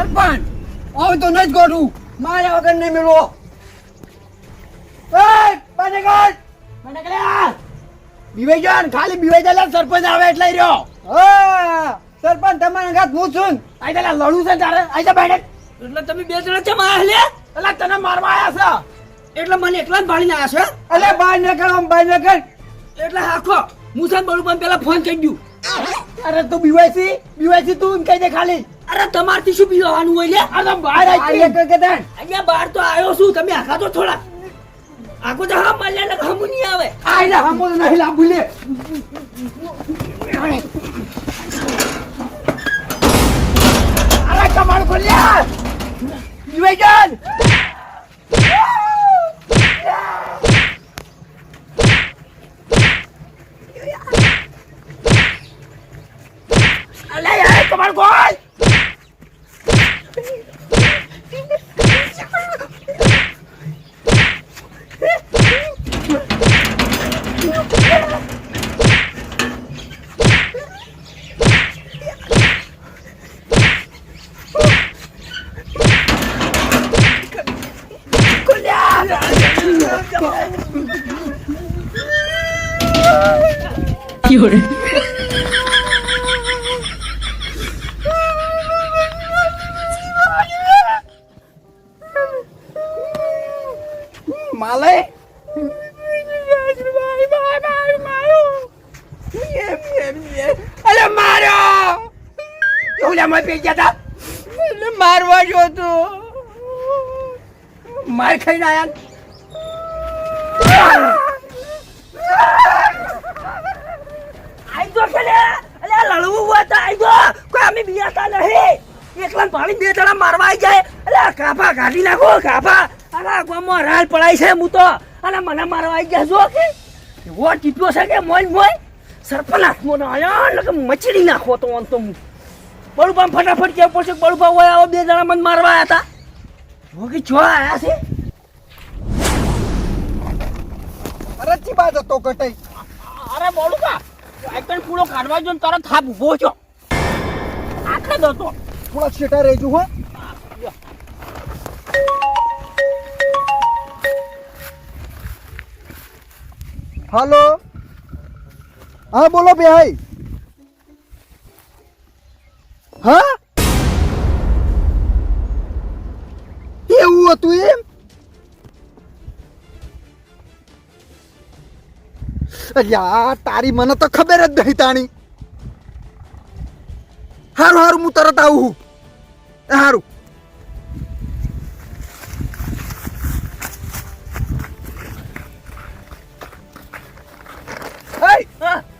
સરપંચ હવે તો નહીં જ ગોઠવું મારા વગર નહીં મેળવો બીવાઈ જાન ખાલી બીવાઈ જાય સરપંચ આવે એટલે રહ્યો સરપંચ તમારા ઘાત હું છું આઈ પેલા લડું છે તારે આઈ જા બેઠક એટલે તમે બે જણા ચમ આયા લે એટલે તને મારવા આયા છે એટલે મને એકલા જ ભાળીને આયા છે એટલે બહાર નીકળ એટલે હાખો મુસાન બળું પણ પેલા ફોન કરી દઉં અરે તું બીવાયસી તું કહી દે ખાલી અરે તમારથી શું બીવાનું હોય લે આ તો બહાર આવી અહીંયા બહાર તો આવ્યો છું તમે આખા તો થોડા આખો તો હા માલ્યા ને હમુ નહીં આવે આઈ હમો નહીં લાભુ લે અરે કમાડ ખોલ્યા બીવાઈ જાન અલે યાર કમાડ ખોલ માલે અરે માર્યો ઓલા માં પે ગયા તા એટલે મારવા જો તો માર ખાઈને આયા આઈ તો ખેલે અલે લડવું હોય તો આઈ ગો કોઈ અમે બિયાતા નહીં એકલા પાણી બે જણા મારવા આવી જાય અલે કાફા કાઢી નાખો કાફા અલા ગામમાં રાલ પડાય છે હું તો અને મને મારવા આવી ગયા જો કે એવો ટીપ્યો છે કે મોય સરપંચ હાથમાં ના આયા એટલે મચડી નાખો તો આમ તો હું બળુબા ફટાફટ કેવું પડશે બળુબા હોય આવો બે જણા મને મારવા આવ્યા હતા જો કે જો આયા છે અરે ચી બાત હતો કટાઈ અરે બળુબા આઈકન પૂરો કાઢવા જો ને તરત થાપ ઊભો છો આટલે જ હતો થોડા છેટા રહેજો હો હાલો હા બોલો ભાઈ હા એવું હતું એમ અલ્યા તારી મને તો ખબર જ નહીં તાણી હારું હું તરત આવું હારું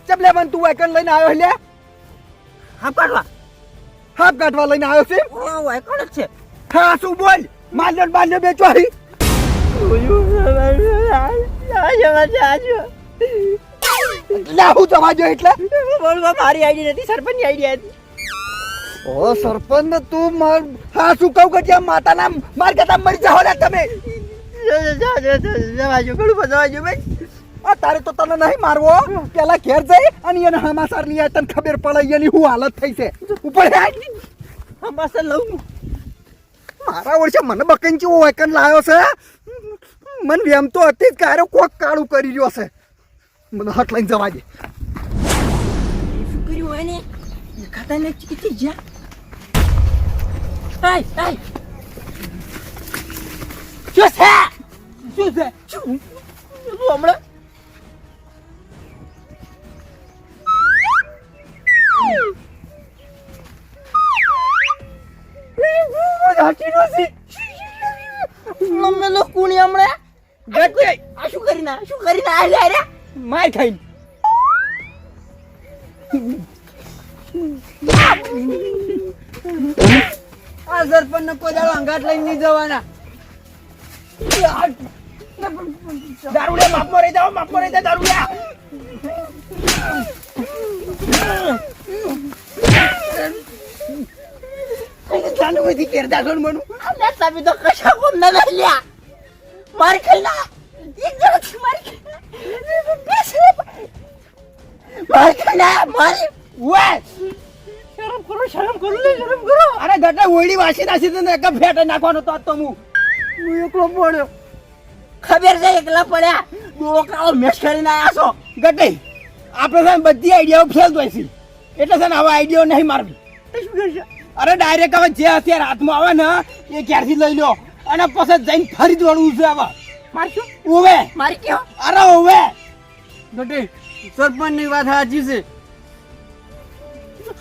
ચપલે બન તું વાયકન લઈને આવ્યો લે હાપ કાઢવા હાફ કાઢવા લઈને આવ્યો છે વાયકણ જ છે હા શું બોલ માલ્યો બાલ્યો બેચો હી લાહુ જવાજો એટલે બોલવા મારી આઈડી નથી સરપંચની આઈડી હતી ઓ સરપંચ ને તું હા શું કહું કે જ્યાં માતાના માર કરતા મરી જાઓ ને તમે જવાજો ઘણું બજવાજો ભાઈ આ તારે તો તને નહીં મારવો પેલા ઘેર જઈ અને એને હમાસાર લઈ તને ખબર પડે એની શું હાલત થઈ છે ઉપર હમાસાર લઉં મારા ઓળશે મને બકંચી વાયકન લાવ્યો છે મને વેમ તો હતી જ કારો કોક કાળું કરી રહ્યો છે મને હટ લઈને જવા દે શું કર્યું હોય ને ખાતા ને ચીકી જ્યાં શું છે હમણાં મમ્મી લો કુણી હમણાં આ શું કરીને આલે માર ખાઈને આ સરપંચ ને કોઈ દાડો અંગાટ લઈને નહીં જવાના દારૂડિયા માપમાં રહી જાઓ દારૂડિયા ચાલુ બધી કેરદા કોણ બનું તમે તો કશા કોમ ના લ્યા મારી ખાઈલા એક જણા મારી મારી ખાઈલા મારી વે શરમ કરો લે શરમ કરો. અરે ગટે ઓયડી વાસી નાસી તને એક ફેટ નાખવાનો તો આજ તો હું એકલો પડ્યો. ખબર છે એકલા પડ્યા ડોકાઓ મેસ કરીને આયા છો. ગટે આપણે છે ને બધી આઈડિયાઓ ફેલ દોય છે એટલે છે ને હવે આઈડિયાઓ નહીં મારવી. તો શું કરશે? અરે ડાયરેક્ટ હવે જે અત્યારે હાથમાં આવે ને એ ક્યારથી લઈ લો અને પછી જઈને ફરી દોડવું છે હવે. મારશું ઓવે મારી કયો અરે ઓવે ગટે સરપંચ ની વાત સાચી છે.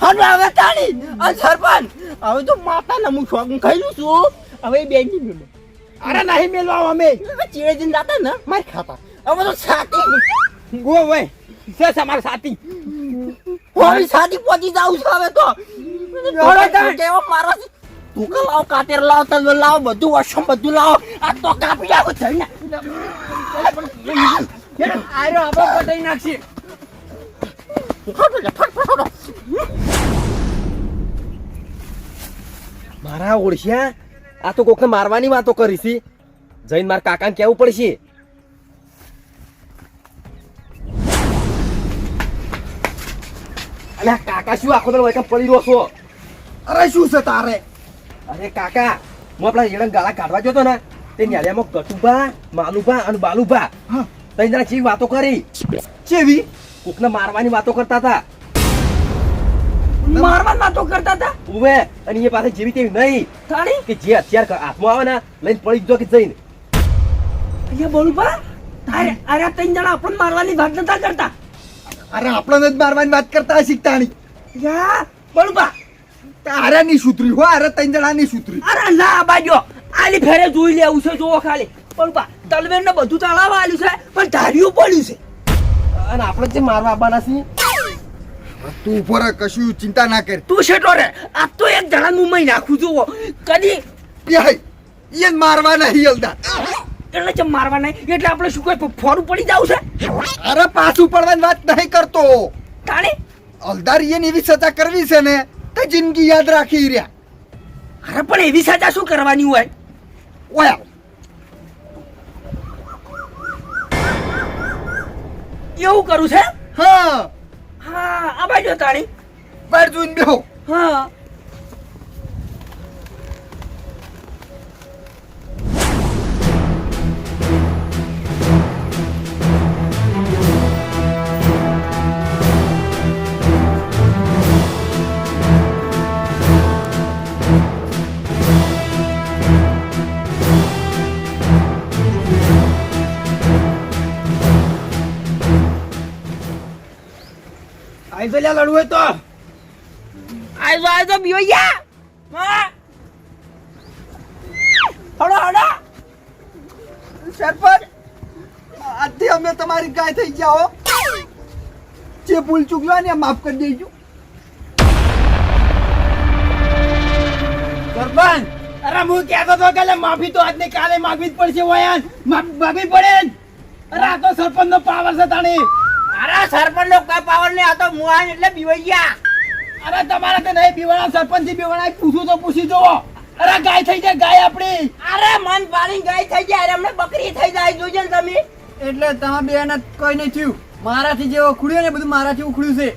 હવે હવે તાળી આ સરપંચ હવે તો માતાને હું શોખ ખાઈ છું હવે બે ની મેલો અરે નહીં મેલવા અમે ચીડે જઈને જાતા ને માર ખાતા હવે તો છાતી ગો ભાઈ છે તમારા સાથી હોળી છાતી પહોંચી જાઉં છું હવે તો કેવો મારો છે તું લાવ કાતર લાવ તલ લાવ બધું વશમ બધું લાવ આ તો કાપી લાવ થઈને આરો આપણે પટાઈ નાખશે. મારા ઓળખ્યા આ તો કોકને મારવાની વાતો કરી છે જઈને મારા કાકાને કેવું પડશે. અને આ કાકા શું આખો દાડો વૈકા પડી રહ્યો છો? અરે શું છે તારે? અરે કાકા હું આપણા એડા ગાળા કાઢવા જતો ને તે ન્યાયામાં કટુભા માલુભા અને બાલુભા હા. તઈ જણા ચેવી વાતો કરી ચેવી? કોકને મારવાની વાતો કરતા હતા. મારવા નાતો કરતા હતા ઉવે અને એ પાસે જેવી તેવી નહીં તાળી કે જે હથિયાર હાથમાં આવે ને લઈને પડી જો કે જઈને. અહીંયા બોલું પા અરે અરે ત્રણ જણા આપણને મારવાની વાત નતા કરતા અરે આપણને જ મારવાની વાત કરતા શીખતાણી. યા બોલું પા તારે ની સુધરી હો. અરે ત્રણ જણા ની સુધરી. અરે ના બાજો આલી ફેરે જોઈ લેવું છે જોવો ખાલી બોલું પા તલવેર ને બધું તળાવવા આલ્યું છે પણ ધાર્યું પડ્યું છે અને આપણે જે મારવા આવવાના છીએ તું ઉપર કશું ચિંતા ના કર. તું શેટો રે આ તો એક જણા નું મહી નાખું જોવો કદી એ મારવા નહીં હલદાર. એટલે ચમ મારવા નહીં એટલે આપણે શું કોઈ ફોરું પડી જાવ છે અરે પાછું પડવાની વાત નહીં કરતો. તાણી હલદાર એને એવી સજા કરવી છે ને તો જિંદગી યાદ રાખી રહ્યા. અરે પણ એવી સજા શું કરવાની હોય ઓયા એવું કરું છે હા હા આ બાજુ તાણી બહાર જોઈને બેહો. હા આઈ તો લ્યા લડવું હોય તો આજો બીવૈયા હા હડો હડો સરપંચ આજથી અમે તમારી ગાય થઈ ગયા હો. જે ભૂલ ચૂક્યો ને એ માફ કરી દેજો. સરપંચ અરે હું કહેતો હતો કે માફી તો આજને કાલે માંગવી જ પડશે વયાન માગવી પડે જ. અરે આ તો સરપંચ નો પાવર છે તાણી. અરે સરપંચ નો કઈ પાવર નહીં આ તો મુઆન એટલે બીવૈયા અરે તમારે તો નહીં બીવાણા સરપંચ થી બીવાણા પૂછું તો પૂછી જોવો. અરે ગાય થઈ જાય ગાય આપણી. અરે મન પાણી ગાય થઈ જાય અરે અમને બકરી થઈ જાય જોજો ને તમે એટલે તમે બે ને કોઈ નહીં થયું. મારાથી જે ઉખડ્યું ને બધું મારાથી ઉખડ્યું છે.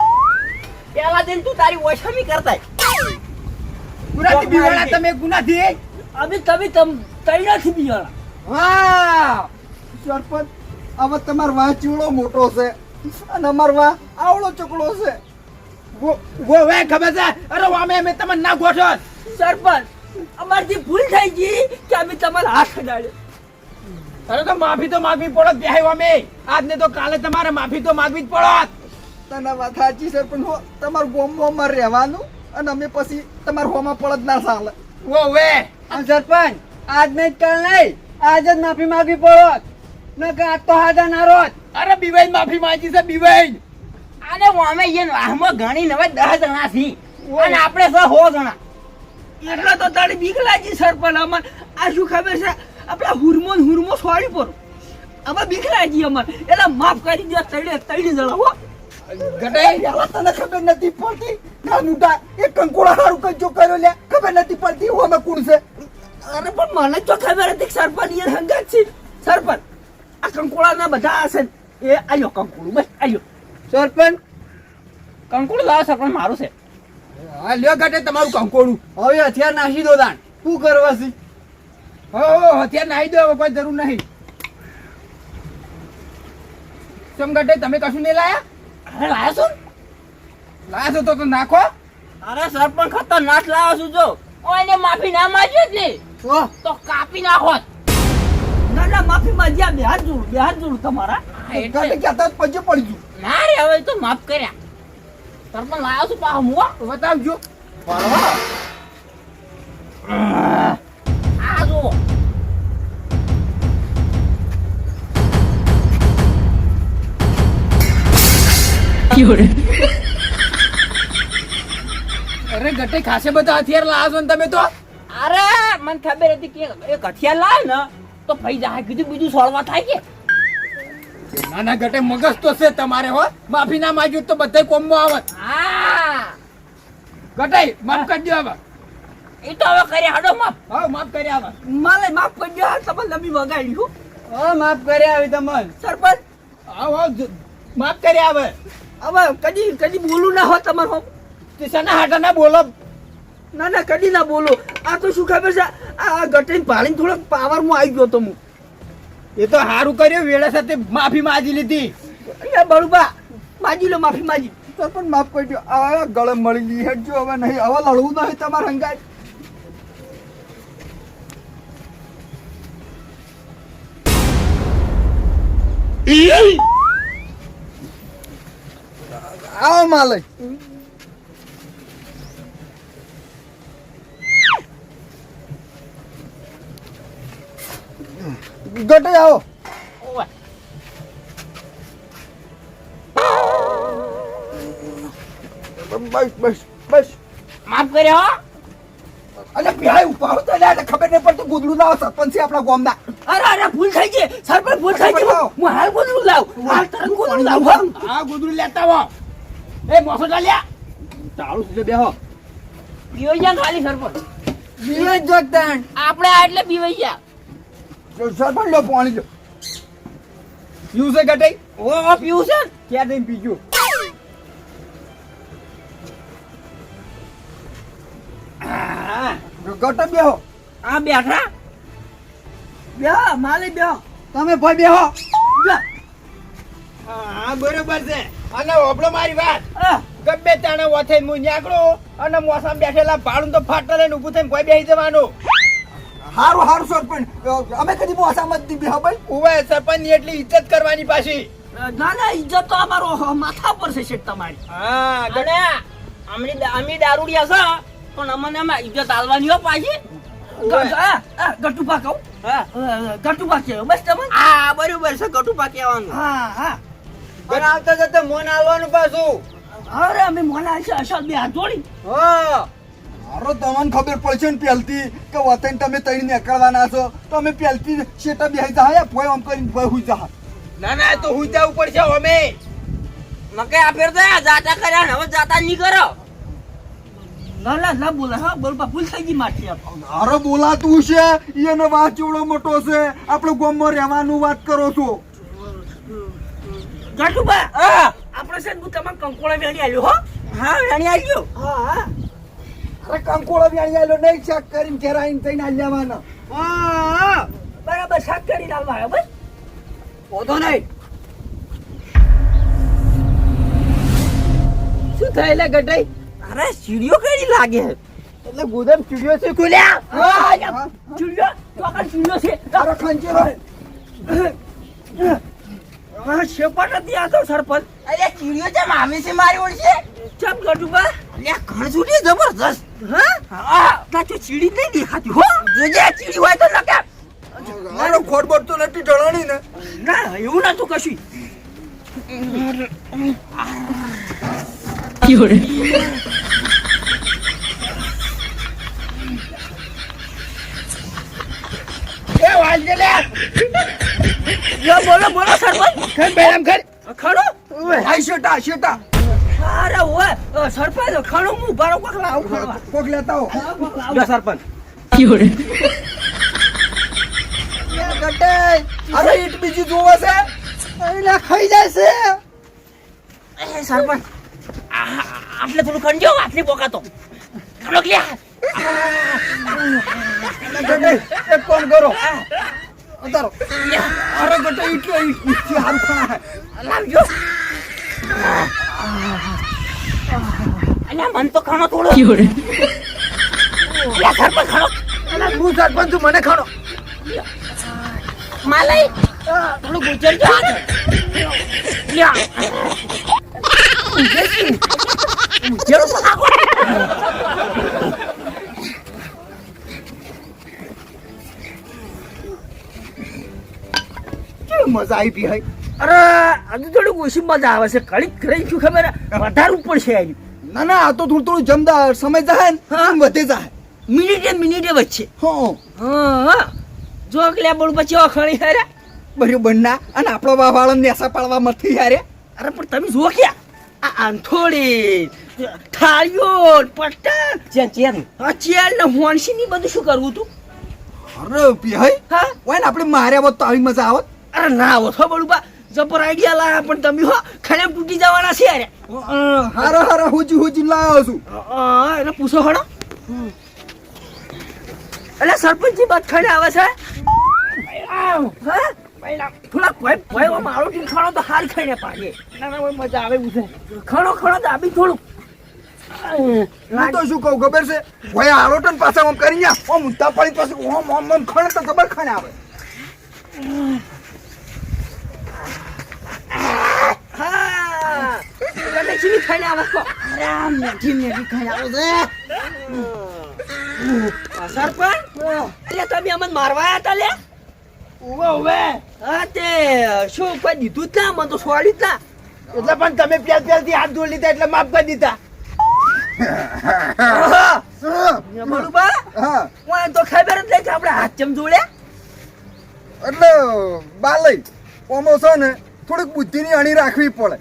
પેલા દિન તું તારી ઓછામી કરતા ગુનાથી બીવાણા તમે ગુનાથી. હવે તમે તૈયારથી બીવાળા વાહ સરપંચ હવે તમારો વાહ ચીવડો મોટો છે અને અમારો વાહ આવડો ચકડો છે. વો વે ખબર છે. અરે વામે અમે તમને ના ગોઠો. સરપંચ અમારથી ભૂલ થઈ ગઈ કે અમે તમારા હાથ અડાડ્યો અરે તો માફી તો માંગવી પડત બે વામે. આજને તો કાલે તમારે માફી તો માંગવી જ પડત. તને વાત સાચી સરપંચ હો. તમારું ગોમમાં રહેવાનું અને અમે પછી તમારા હોમાં પડત ના ચાલે. વો વે સરપંચ આજ નહીં કાલ નહીં આજ જ માફી માંગવી પડત ન કે આજ તો હાજર ના રોત. અરે બીવાઈ માફી માંગી છે બીવાઈ. આને વામે યે આમાં ઘણી નવે 10 જણા છી અને આપણે 100 જણા એટલે તો તારી બીક લાગી સરપંચ અમન આ શું ખબર છે આપડા હુરમો સોરી પર હવે બીક લાગી અમન એટલે માફ કરી દે તૈડી જણા હો ગટાઈ તને ખબર નથી પડતી. નાનું તા એક કંકોડા હારું કજો કર્યો લે ખબર નથી પડતી હું અમે કોણ છે. અરે પણ મને તો ખબર હતી કે સરપંચ યે હંગાત છે સરપંચ આ કંકોડા બધા હશે એ આયો કંકોડું બસ આયો સરપંચ કંકોડું લાવ સરપંચ મારું છે હા લ્યો ગટે તમારું કંકોડું. હવે હથિયાર નાખી દો તાણ શું કરવા છે હો હથિયાર નાખી દો, હવે કોઈ જરૂર નહીં. ચમ ગટે તમે કશું નહીં લાયા? અરે લાયો છું લાયા છો તો નાખો. અરે સરપંચ ખતરનાક લાવ્યો છું જો ઓને માફી ના માંગ્યો જ ને તો કાપી નાખો. ના ના માફી માંગ્યા બે હાથ જોડું તમારા. ગટે કહેતા પછી પડી ગયું ના રે હવે તો માફ કર્યા. સરપંચ લાવ્યો છું પાછો મુવા બતાવજો. આ જો અરે ગટે ખાસે બધા હથિયાર લાવ્યા છો ને તમે તો. અરે મને ખબર હતી કે એક હથિયાર લાવે ને તો ભાઈ જાય કીધું બીજું સોળવા થાય કે. નાના ગટે મગજ તો છે તમારે હો. માફી ના માંગ્યું તો બધા કોમ્બો આવત. હા ગટે માફ કરી દો હવે. એ તો હવે કરી હાડો માફ. હા માફ કરી આવે. માલે માફ કરી દો. તમે લંબી વગાડ્યું હા માફ કરી આવી તમને સરપંચ. માફ કરી આવે. હવે કદી બોલું ના હોય તમારે હો. તે શાના હાટા ના બોલો. ના ના કદી ના બોલો. આ તો શું ખબર છે આ ગટરીને પાડીને થોડોક પાવરમાં આવી ગયો તો હું. એ તો સારું કર્યું વેળા સાથે માફી માંગી લીધી. અહીંયા બળુબા માજી લો માફી માજી. સરપંચ માફ કરી દો આ ગળે મળી ગઈ હેડજો હવે નહીં હવે લડવું નહીં તમારે હંગાય આવો માલય ગટે આવો ઓવે. બસ બસ બસ માફ કર્યો હો. અરે ભાઈ ઉપાડો તો લે ખબર નહીં પડતી ગુદડું ના સરપંચ છે આપણા ગામના અરે ભૂલ થઈ ગઈ સરપંચ ભૂલ થઈ ગઈ. હું હાલ ગોદડું લાવ હાલ તરત ગોદડું લાવ હો. આ ગુદરું લેતા હો. એ મોસો ચાલ્યા ચાલુ છે બેહો. પીવાઈ જા ખાલી સરપંચ. બીવે જોગતાણ આપણે આ એટલે પીવાઈ જા. સરપંચ લો પાણી લો પીવું છે ગટે? ઓ પીવું છે ને? ક્યાં જઈને પીજો? ગટે બેહો આ બેઠા બેહો માલે બેહો. તમે ભાઈ બેહો હા બરોબર છે. અને ઓબળો મારી વાત. આ ગબ્બે તાણે ઓથે હું નીકળો અને મોસામાં બેઠેલા ભાડું તો ફાટતા લઈને ઊભું થઈને કોઈ બેસી જવાનું. હારું હારું સરપંચ અમે કદી મોસામાં જ બેહો ભાઈ ઉવે સરપંચ ની એટલી ઇજ્જત કરવાની પાછી. ના ના ઇજ્જત તો અમારો માથા પર છે શેઠ તમારી. હા અને અમે દારૂડિયા છે પણ અમને આમાં ઇજ્જત આલવાની હો પાછી. ગટુપા કહું ગટુપા કેવો બસ તમે. હા બરોબર છે ગટુપા કહેવાનું. હા હા પણ આવતા જતા મોન આલવાનું પાછું. અરે અમે મોના છે અસલ બે હાથ જોડી. હા હારો તમને ખબર પડશે ને પહેલથી કે વતન તમે તઈને નીકળવાના છો તો અમે પહેલથી શેટા બેહી જાય ભોય આમ કરીને ભોય હુઈ જા ના ના તો હું જવું પડશે અમે. મકે આ ફેર તો જાતા કર્યા ને હવે જાતા નહીં કરો. ના ના ના બોલે હા બોલપા ભૂલ થઈ ગઈ મારથી. હારો બોલાતું છે એનો વાત ચેવડો મોટો છે આપણે ગામમાં રહેવાનું વાત કરો છો ગટુબા આપણે છે હું તમારે કંકોળા વેણી આવ્યો હો. હા વેણી આવ્યો. હા હા અરે કંકોળો વ્યાણી આવેલો નહીં શાક કરીને ઘેર આવીને થઈને આલ્યાવાના હા બરાબર શાક કરી ડાલવા બસ પોતો નહીં. શું થયેલા ગટાઈ? અરે સીડીઓ કેડી લાગે એટલે ગોદામ સ્ટુડિયો છે ખોલ્યા. સીડીઓ તો આ સીડીઓ છે. અરે ખંચેરો હા શેપટ હતી આ તો સરપંચ. અરે ચીડિયો છે મામી છે મારી ઓળશે. ચમ ગટુબા અલ્યા ઘણ છૂટી જબરજસ્ત. હા તાચો ચીડી નહીં દેખાતી હો. જોજે ચીડી હોય તો નકા. મારો ખોટ બોટ તો નથી ઢળાણી ને ના એવું નતું કશું. એ વાલજે લે. બોલો બોલો સરપંચ. ખર બેરામ ખર. ખડો હાય શેટા શેટા અરે ઓય સરપંચ ખડો હું બારો કોક લાવ ખડવા. કોક લેતા હો સરપંચ ગટે અરે ઈટ બીજી જોવે છે એને ખાઈ જાય છે એ સરપંચ આટલે થોડું ખણજો આટલી પોકાતો ખણો કે એક કોણ કરો ઉતારો અરે ગટે ઈટથી હારું ખણા લાવજો અલ્યા મન તો ખણો થોડો અલ્યા સરપંચ ખણો અલા હું સરપંચ છું મને ખણો માલય થોડું ગુજરજો લ્યા જેરો પકાકો મજા આવી પી હઈ અરે હજુ થોડું ઓછી મજા આવે છે ઘડી ઘડી શું ખબર વધારવું પડશે આવી ના ના આ તો થોડું થોડું જમદાર સમય જાય ને આમ વધે જાય મિનિટે વચ્ચે હો હા જો કે બોલ પછી ખણી હારે બરોબર ના અને આપણો વાળા નેસા પાડવા મથી યારે અરે પણ તમે જુઓ ક્યાં આ આંથોડી થાળીઓ પટ્ટા ચેન હા ચેન ને હોણસી ની બધું શું કરવું તું અરે પી હઈ હા ઓય ને આપણે માર્યા હોત તો આવી મજા આવત અરે ના આવો છો બળુબા જબર આઈડિયા લાયા પણ તમે હો ખડેમ તૂટી જવાના છે અરે હારા હારા હુજી લાવ્યો છું એને પૂછો હડો એટલે સરપંચની બાદ ખડે આવે છે હા થોડા ભય મારો ટીમ ખાણો તો હાર ખાઈને પાડે ના મજા આવે એવું છે ખણો તો આપી થોડુંક હું તો શું કહું ખબર છે ભાઈ આરોટન પાછા આમ કરી ન્યા ઓમ ઉતા પડી પાછું ઓમ ખણ તો ખબર ખણે આવે હા એટલે ચીની ખાઈને આવે કો આરામ મેઠી ખાઈને આવે છે સરપંચ એટલે તમે અમને મારવા હતા લે ઉવે હા તે શું કોઈ દીધું જ ના મને તો છોડ્યું જ ના એટલે પણ તમે પહેલથી હાથ ધોઈ લીધા એટલે માફ કરી દીધા બળુબા હા મને તો ખબર જ નહીં કે આપણે હાથ ચમ જોડ્યા એટલે બાલય ઓમો છે ને થોડીક બુદ્ધિની અણી રાખવી પડે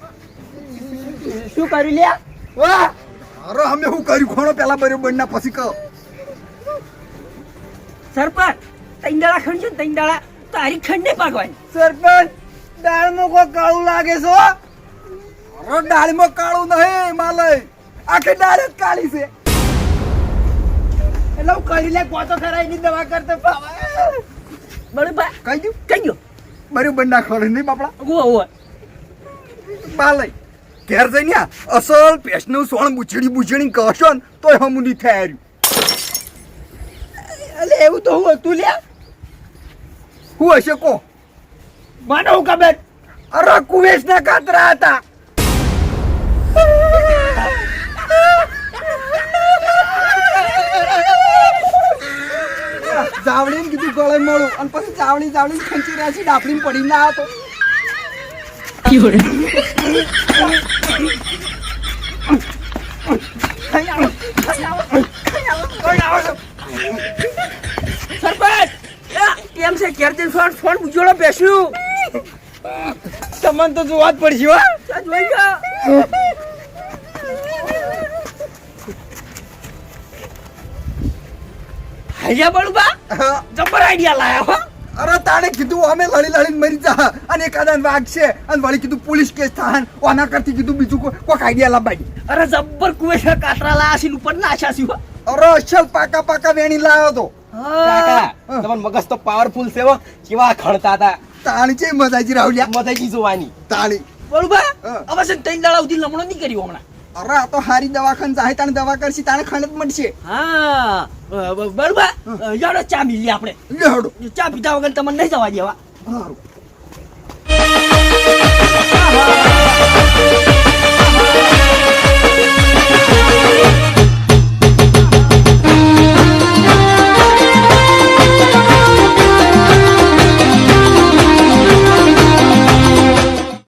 શું કર્યું લ્યા વાહ અરે અમે શું કર્યું ખોણો પેલા બરોબર ના પછી કહો સરપંચ તૈંદાળા ખંડ છે ને તૈંદાળા તારી ખંડ નહીં પાકવાની સરપંચ દાળમાં કોઈ કાળું લાગે છો અરે દાળમાં કાળું નહીં માલય આખી દાળ જ કાળી છે એટલે હું કરી લે કોતો ખરા એની દવા કરતો બળુબા કહી દઉં કઈ ગયો બરોબર ના ખોડે નહીં બાપડા ઓ બાલય ઘેર જઈને અસલ પેશનું સોણ બુચડી કહેશો ને તોય હમું નહીં થાય એટલે એવું તો હું હતું લ્યા હું હશે કો મને હું ખબર અરે કુવેશ ના કાતરા હતા જાવડીને કીધું ગળે મળું અને પછી જાવડી ખંચી રહ્યા છે ડાપડી પડી ના હતો સરપંચ એમ છે ઘેર જઈને ફોન ઉજોડો બેસ્યું તમને તો જોવા જ પડશે હો જોઈ ગયો હાજા બળુબા જબર આઈડિયા લાયા હો અરે તાણે કીધું અમે લડીને મરી જા અને એકાદા વાઘ છે અને વળી કીધું પોલીસ કેસ થાય ઓના કરતી કીધું બીજું કોઈક આઈડિયા લાવવાની અરે જબ્બર કુવેશા કાતરા લાયા છે ઉપર નાશા છે હો અરે અસલ પાકા વેણી લાવ્યો તો કાકા તમાર મગજ તો પાવરફુલ છે હો કેવા ખણતા હતા તાણી છે મજાજી રાહુલિયા મજાકી જોવાની તાણી બળુબા હા. હવે છે 3 દાડા સુધી લમણો નહીં કર્યો હમણાં અરે આ તો હારી દવાખાને જાય તાણે દવા કરશી તાણે ખણત મળશે હા બળુબા યાડો ચા મિલી આપણે લેહડો ચા પીતા વગર તમને નહીં જવા દેવા હારું